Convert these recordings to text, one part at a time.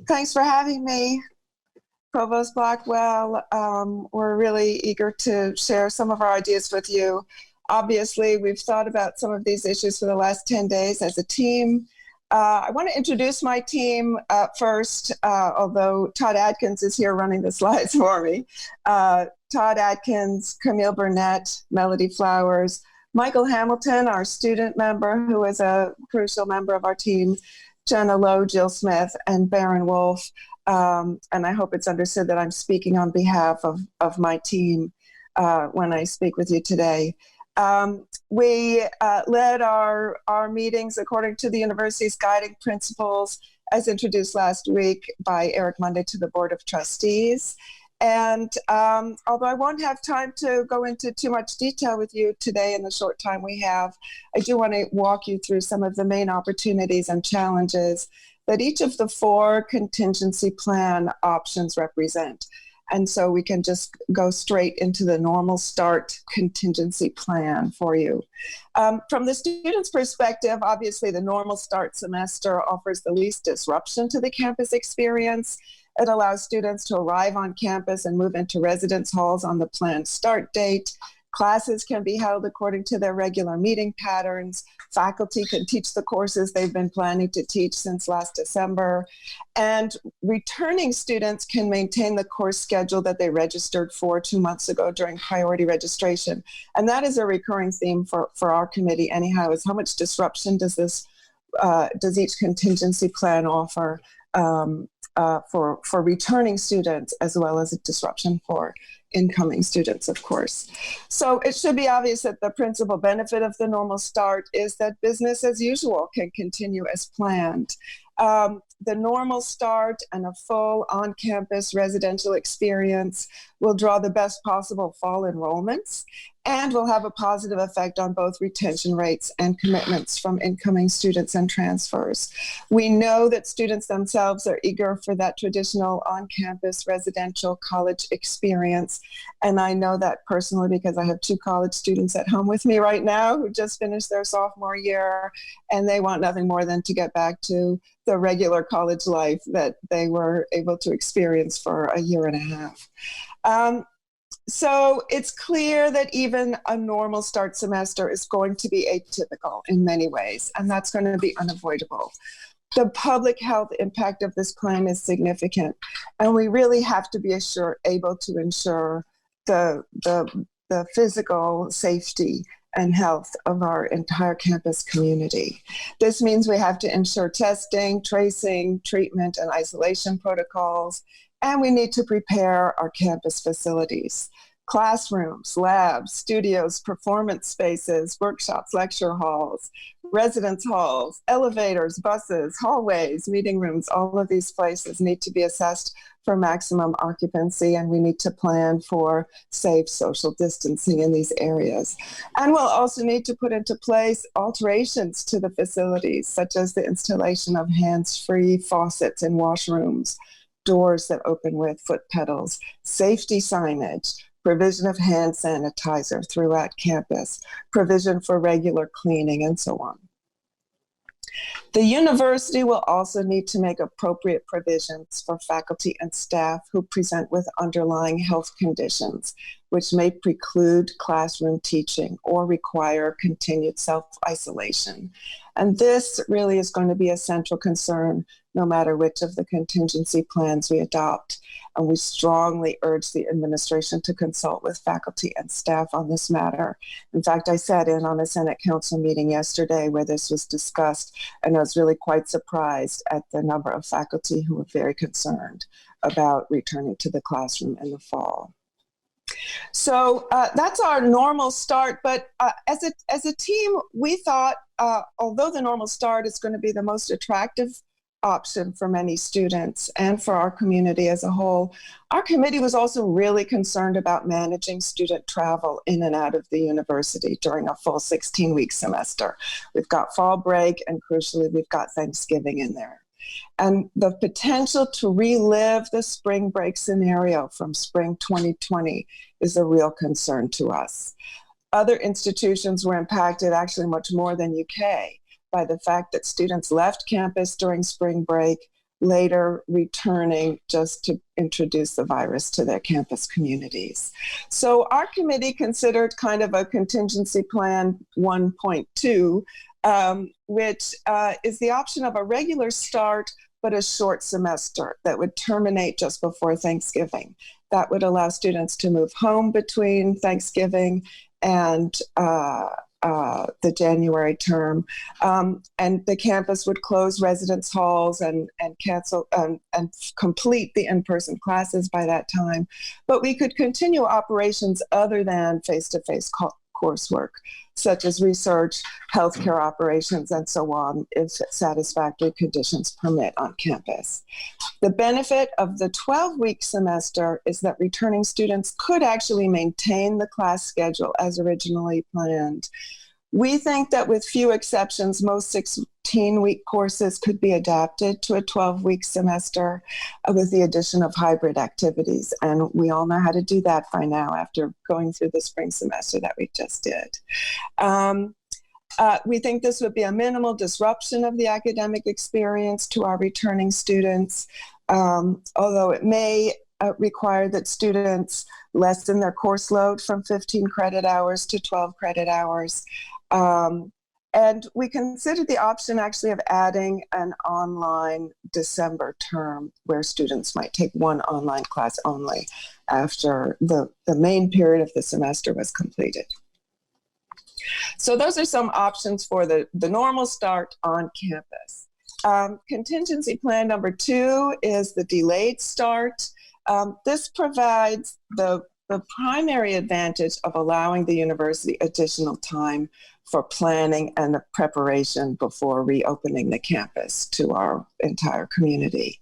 Thanks for having me, Provost Blackwell. We're really eager to share some of our ideas with you. Obviously, we've thought about some of these issues for the last 10 days as a team. I want to introduce my team first, although Todd Adkins is here running the slides for me. Todd Adkins, Camille Burnett, Melody Flowers, Michael Hamilton, our student member, who is a crucial member of our team, Jenna Lowe, Jill Smith, and Baron Wolf. And I hope it's understood that I'm speaking on behalf of my team when I speak with you today. We led our meetings according to the university's guiding principles as introduced last week by Eric Monday to the Board of Trustees. And although I won't have time to go into too much detail with you today in the short time we have, I do want to walk you through some of the main opportunities and challenges that each of the four contingency plan options represent. And so we can just go straight into the normal start contingency plan for you. From the student's perspective, obviously the normal start semester offers the least disruption to the campus experience. It allows students to arrive on campus and move into residence halls on the planned start date. Classes can be held according to their regular meeting patterns. Faculty can teach the courses they've been planning to teach since last December. And returning students can maintain the course schedule that they registered for 2 months ago during priority registration. And that is a recurring theme for our committee anyhow, is how much disruption does each contingency plan offer for returning students, as well as a disruption for incoming students, of course. So it should be obvious that the principal benefit of the normal start is that business as usual can continue as planned. The normal start and a full on-campus residential experience will draw the best possible fall enrollments and will have a positive effect on both retention rates and commitments from incoming students and transfers. We know that students themselves are eager for that traditional on-campus residential college experience. And I know that personally because I have two college students at home with me right now who just finished their sophomore year, and they want nothing more than to get back to the regular college life that they were able to experience for a year and a half. So it's clear that even a normal start semester is going to be atypical in many ways, and that's going to be unavoidable. The public health impact of this plan is significant, and we really have to be able to ensure the physical safety and health of our entire campus community. This means we have to ensure testing, tracing, treatment, and isolation protocols, and we need to prepare our campus facilities. Classrooms, labs, studios, performance spaces, workshops, lecture halls, residence halls, elevators, buses, hallways, meeting rooms, all of these places need to be assessed for maximum occupancy, and we need to plan for safe social distancing in these areas. And we'll also need to put into place alterations to the facilities, such as the installation of hands-free faucets in washrooms, doors that open with foot pedals, safety signage, provision of hand sanitizer throughout campus, provision for regular cleaning, and so on. The university will also need to make appropriate provisions for faculty and staff who present with underlying health conditions, which may preclude classroom teaching or require continued self-isolation. And this really is going to be a central concern no matter which of the contingency plans we adopt. And we strongly urge the administration to consult with faculty and staff on this matter. In fact, I sat in on a Senate Council meeting yesterday where this was discussed, and I was really quite surprised at the number of faculty who were very concerned about returning to the classroom in the fall. So that's our normal start, but as a team, we thought, although the normal start is going to be the most attractive option for many students and for our community as a whole, our committee was also really concerned about managing student travel in and out of the university during a full 16-week semester. We've got fall break, and crucially, we've got Thanksgiving in there. And the potential to relive the spring break scenario from spring 2020 is a real concern to us. Other institutions were impacted actually much more than UK by the fact that students left campus during spring break, later returning just to introduce the virus to their campus communities. So our committee considered kind of a contingency plan 1.2, which is the option of a regular start, but a short semester that would terminate just before Thanksgiving. That would allow students to move home between Thanksgiving and the January term, and the campus would close residence halls and cancel and complete the in-person classes by that time. But we could continue operations other than face-to-face coursework, such as research, healthcare operations, and so on, if satisfactory conditions permit on campus. The benefit of the 12-week semester is that returning students could actually maintain the class schedule as originally planned. We think that with few exceptions, most 16-week courses could be adapted to a 12-week semester with the addition of hybrid activities. And we all know how to do that by now after going through the spring semester that we just did. We think this would be a minimal disruption of the academic experience to our returning students, although it may require that students lessen their course load from 15 credit hours to 12 credit hours. And we considered the option actually of adding an online December term where students might take one online class only after the main period of the semester was completed. So those are some options for the normal start on campus. Contingency plan number 2 is the delayed start. This provides the primary advantage of allowing the university additional time for planning and the preparation before reopening the campus to our entire community.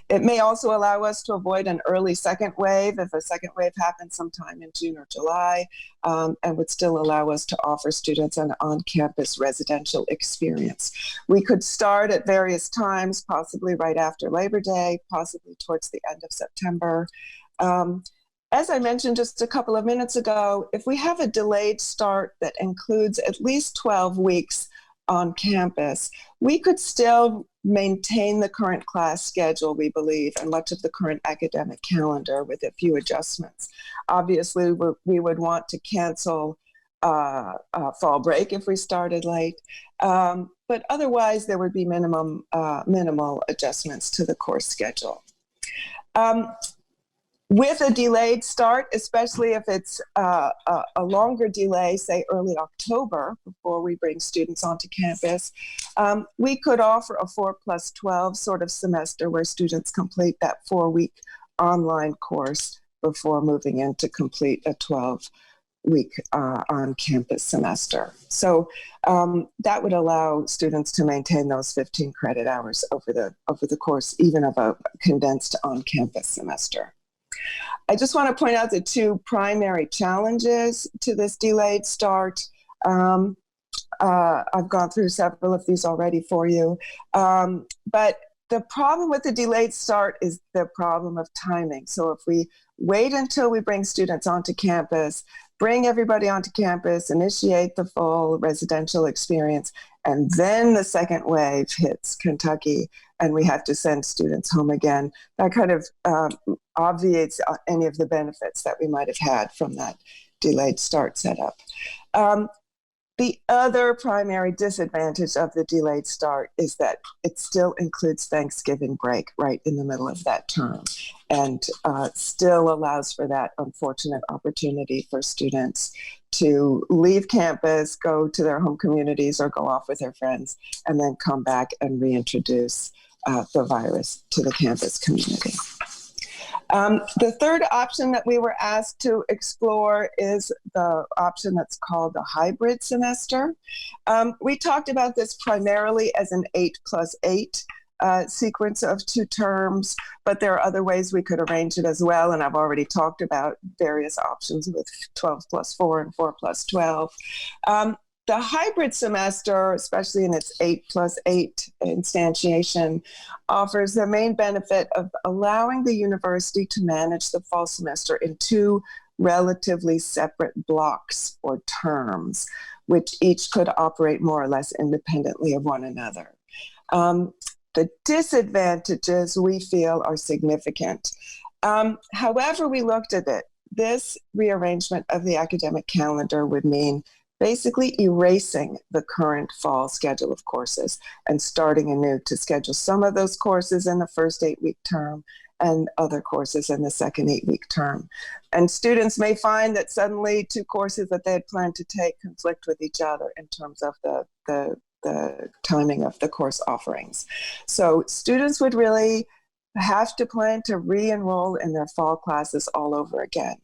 It may also allow us to avoid an early second wave if a second wave happens sometime in June or July, and would still allow us to offer students an on-campus residential experience. We could start at various times, possibly right after Labor Day, possibly towards the end of September. As I mentioned just a couple of minutes ago, if we have a delayed start that includes at least 12 weeks on campus, we could still maintain the current class schedule, we believe, and much of the current academic calendar with a few adjustments. Obviously, we would want to cancel fall break if we started late, but otherwise there would be minimal adjustments to the course schedule. With a delayed start, especially if it's a longer delay, say early October, before we bring students onto campus, we could offer a 4+12 sort of semester where students complete that 4-week online course before moving in to complete a 12-week on-campus semester. So that would allow students to maintain those 15 credit hours over the course, even of a condensed on-campus semester. I just want to point out the 2 primary challenges to this delayed start. I've gone through several of these already for you, but the problem with the delayed start is the problem of timing. So if we wait until we bring students onto campus, bring everybody onto campus, initiate the full residential experience, and then the second wave hits Kentucky and we have to send students home again, that kind of obviates any of the benefits that we might have had from that delayed start setup. The other primary disadvantage of the delayed start is that it still includes Thanksgiving break right in the middle of that term, and still allows for that unfortunate opportunity for students to leave campus, go to their home communities, or go off with their friends, and then come back and reintroduce the virus to the campus community. The third option that we were asked to explore is the option that's called the hybrid semester. We talked about this primarily as an 8+8 sequence of 2 terms, but there are other ways we could arrange it as well, and I've already talked about various options with 12+4 and 4+12. The hybrid semester, especially in its 8+8 instantiation, offers the main benefit of allowing the university to manage the fall semester in 2 relatively separate blocks or terms, which each could operate more or less independently of one another. The disadvantages we feel are significant. However we looked at it, this rearrangement of the academic calendar would mean basically erasing the current fall schedule of courses and starting anew to schedule some of those courses in the first 8-week term and other courses in the second 8-week term. And students may find that suddenly 2 courses that they had planned to take conflict with each other in terms of the timing of the course offerings. So students would really have to plan to re-enroll in their fall classes all over again.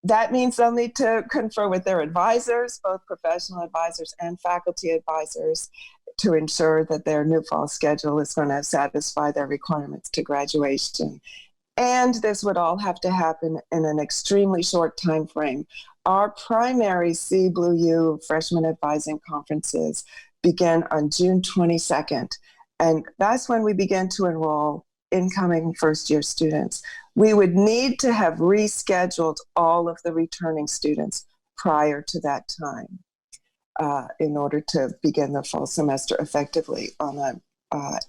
That means they'll need to confer with their advisors, both professional advisors and faculty advisors, to ensure that their new fall schedule is going to satisfy their requirements to graduation. And this would all have to happen in an extremely short time frame. Our primary See Blue U freshman advising conferences begin on June 22nd. And that's when we begin to enroll incoming first-year students. We would need to have rescheduled all of the returning students prior to that time in order to begin the fall semester effectively on an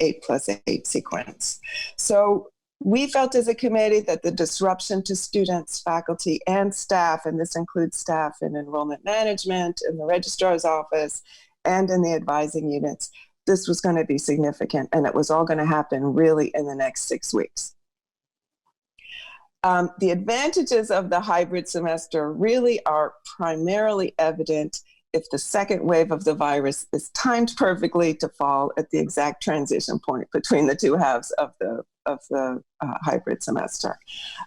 8+8 sequence. So we felt as a committee that the disruption to students, faculty, and staff, and this includes staff in enrollment management, in the registrar's office, and in the advising units, this was going to be significant, and it was all going to happen really in the next 6 weeks. The advantages of the hybrid semester really are primarily evident if the second wave of the virus is timed perfectly to fall at the exact transition point between the 2 halves of the hybrid semester.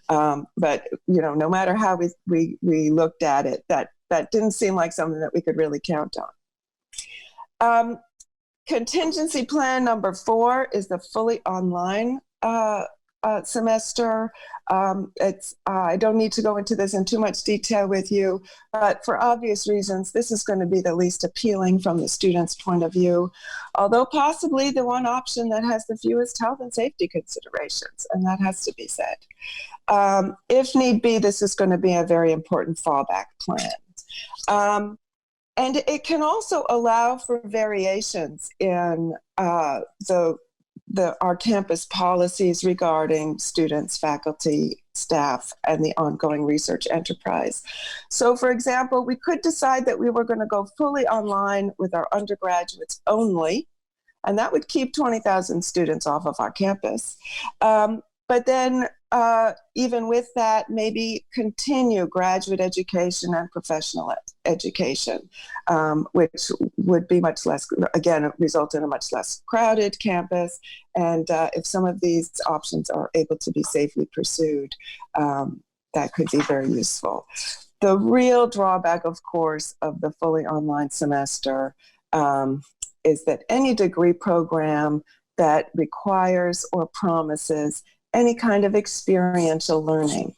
But no matter how we looked at it, that didn't seem like something that we could really count on. Contingency plan number 4 is the fully online semester. I don't need to go into this in too much detail with you, but for obvious reasons, this is going to be the least appealing from the student's point of view, although possibly the one option that has the fewest health and safety considerations, and that has to be said. If need be, this is going to be a very important fallback plan. And it can also allow for variations in our campus policies regarding students, faculty, staff, and the ongoing research enterprise. So, for example, we could decide that we were going to go fully online with our undergraduates only, and that would keep 20,000 students off of our campus. But then, even with that, maybe continue graduate education and professional education, which would be much less, again, result in a much less crowded campus. And if some of these options are able to be safely pursued, that could be very useful. The real drawback, of course, of the fully online semester is that any degree program that requires or promises any kind of experiential learning,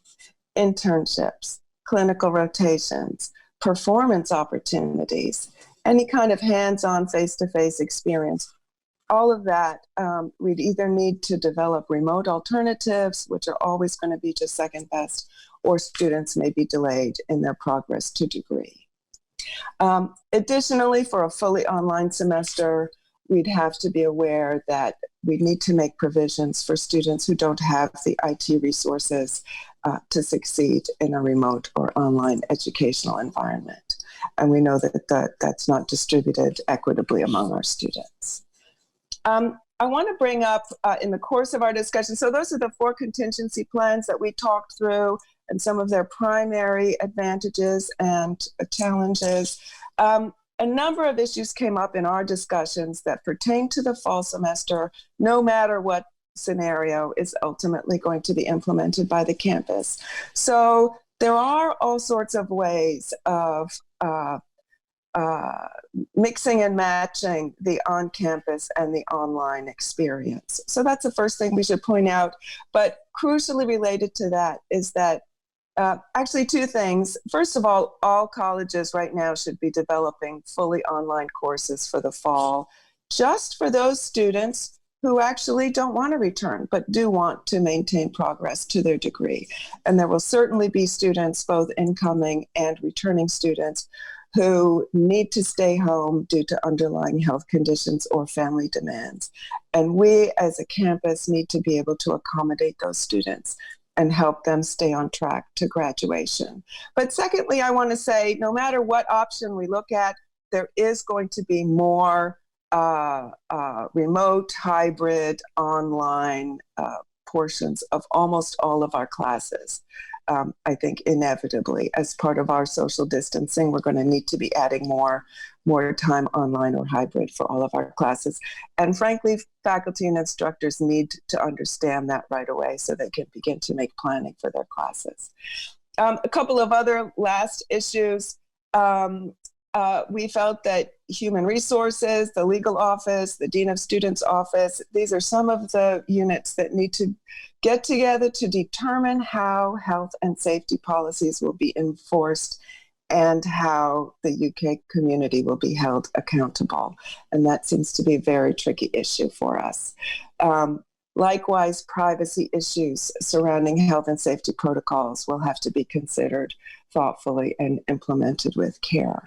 internships, clinical rotations, performance opportunities, any kind of hands-on face-to-face experience, all of that, we'd either need to develop remote alternatives, which are always going to be just second best, or students may be delayed in their progress to degree. Additionally, for a fully online semester, we'd have to be aware that we need to make provisions for students who don't have the IT resources to succeed in a remote or online educational environment. And we know that that's not distributed equitably among our students. I want to bring up in the course of our discussion, so those are the 4 contingency plans that we talked through and some of their primary advantages and challenges. A number of issues came up in our discussions that pertain to the fall semester, no matter what scenario is ultimately going to be implemented by the campus. So there are all sorts of ways of mixing and matching the on-campus and the online experience. So that's the first thing we should point out. But crucially related to that is that actually 2 things. First of all colleges right now should be developing fully online courses for the fall, just for those students who actually don't want to return, but do want to maintain progress to their degree. And there will certainly be students, both incoming and returning students, who need to stay home due to underlying health conditions or family demands. And we as a campus need to be able to accommodate those students and help them stay on track to graduation. But secondly, I want to say, no matter what option we look at, there is going to be more remote, hybrid, online portions of almost all of our classes. I think inevitably, as part of our social distancing, we're going to need to be adding more time online or hybrid for all of our classes. And frankly, faculty and instructors need to understand that right away so they can begin to make planning for their classes. A couple of other last issues. We felt that human resources, the legal office, the dean of students office, these are some of the units that need to get together to determine how health and safety policies will be enforced and how the UK community will be held accountable. And that seems to be a very tricky issue for us. Likewise, privacy issues surrounding health and safety protocols will have to be considered thoughtfully and implemented with care.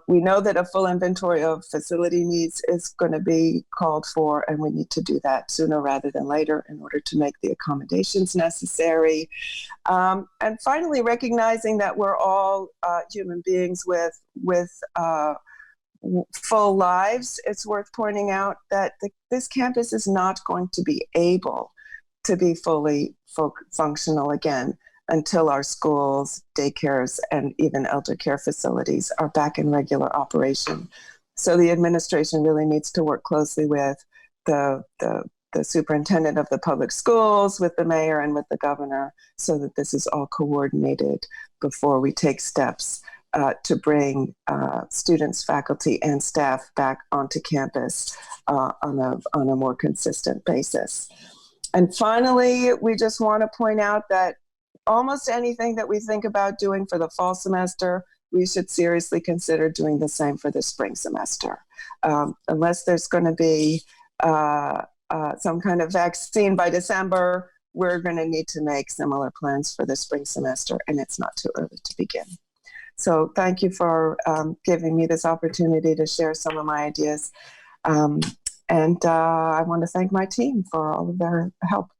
We know that a full inventory of facility needs is going to be called for, and we need to do that sooner rather than later in order to make the accommodations necessary. And finally, recognizing that we're all human beings with full lives, it's worth pointing out that this campus is not going to be able to be fully functional again until our schools, daycares, and even elder care facilities are back in regular operation. So the administration really needs to work closely with the superintendent of the public schools, with the mayor, and with the governor, so that this is all coordinated before we take steps to bring students, faculty, and staff back onto campus on a more consistent basis. And finally, we just want to point out that almost anything that we think about doing for the fall semester, we should seriously consider doing the same for the spring semester. Unless there's going to be some kind of vaccine by December, we're going to need to make similar plans for the spring semester, and it's not too early to begin. So thank you for giving me this opportunity to share some of my ideas. And I want to thank my team for all of their help.